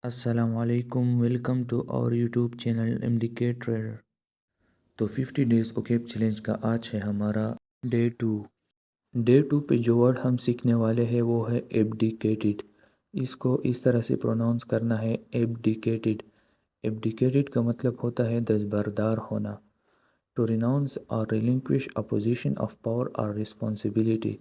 السلام علیکم، welcome to اور یوٹیوب چینل ایم ڈی کے ٹریڈر۔ تو 50 ڈیز اوکیب چیلنج کا آج ہے ہمارا ڈے 2 پہ جو ورڈ ہم سیکھنے والے ہیں وہ ہے ایبڈیکیٹڈ۔ اس کو اس طرح سے پروناؤنس کرنا ہے ایبڈیکیٹڈ۔ ایبڈیکیٹڈ کا مطلب ہوتا ہے دستبردار ہونا۔ ٹو ریناؤنس اور ریلنکوش اپوزیشن آف پاور اور رسپانسبلٹی،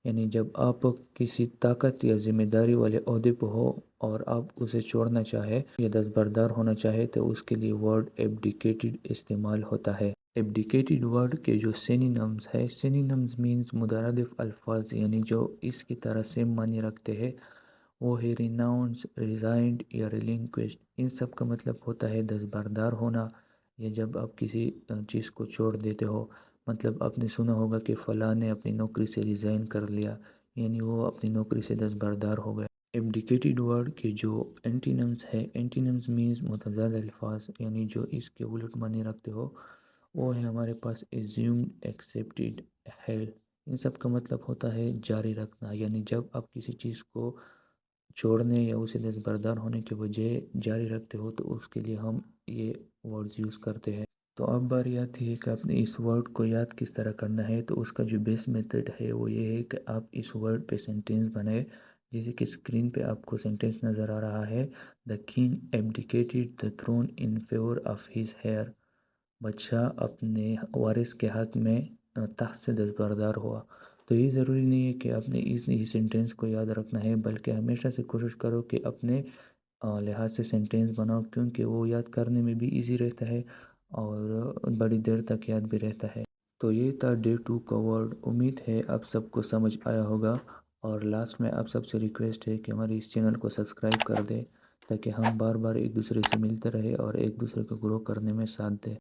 یعنی جب آپ کسی طاقت یا ذمہ داری والے عہدے پہ ہو اور آپ اسے چھوڑنا چاہے یا دستبردار ہونا چاہے تو اس کے لیے ورڈ ایبڈیکیٹڈ استعمال ہوتا ہے۔ ایبڈیکیٹڈ ورڈ کے جو سینونیمز ہے، سینونیمز مینز مترادف الفاظ، یعنی جو اس کی طرح سیم معنی رکھتے ہیں، وہ ہے ریناؤنس، ریزائنڈ یا ریلنکوشڈ۔ ان سب کا مطلب ہوتا ہے دستبردار ہونا، یا جب آپ کسی چیز کو چھوڑ دیتے ہو، مطلب آپ نے سنا ہوگا کہ فلاں نے اپنی نوکری سے ریزائن کر لیا، یعنی وہ اپنی نوکری سے دستبردار ہو گیا۔ ایبڈیکیٹڈ ورڈ کے جو اینٹینمز ہے، اینٹینمز مینز متضاد الفاظ، یعنی جو اس کے الٹ معنی رکھتے ہو، وہ ہے ہمارے پاس ایزیومڈ، ایکسیپٹڈ، ہیلڈ۔ ان سب کا مطلب ہوتا ہے جاری رکھنا، یعنی جب آپ کسی چیز کو چھوڑنے یا اسے دستبردار ہونے کے بجائے جاری رکھتے ہو تو اس کے لیے ہم یہ ورڈز یوز کرتے ہیں۔ تو اب باری آتی ہے کہ آپ نے اس ورڈ کو یاد کس طرح کرنا ہے۔ تو اس کا جو بیس میتھڈ ہے وہ یہ ہے کہ آپ اس ورڈ پہ سینٹینس بنائے، جیسے کہ اسکرین پہ آپ کو سینٹینس نظر آ رہا ہے، the king abdicated the throne in favour of his heir. بادشاہ اپنے وارث کے حق میں تخت سے دستبردار ہوا۔ تو یہ ضروری نہیں ہے کہ آپ نے اس سینٹینس کو یاد رکھنا ہے، بلکہ ہمیشہ سے کوشش کرو کہ اپنے لحاظ سے سینٹینس بناؤ، کیونکہ وہ یاد کرنے میں بھی ایزی رہتا ہے اور بڑی دیر تک یاد بھی رہتا ہے۔ تو یہ تھا ڈے 2 کا ورڈ۔ امید ہے آپ سب کو سمجھ آیا ہوگا، اور لاسٹ میں آپ سب سے ریکویسٹ ہے کہ ہمارے اس چینل کو سبسکرائب کر دیں تاکہ ہم بار بار ایک دوسرے سے ملتے رہے اور ایک دوسرے کو گرو کرنے میں ساتھ دیں۔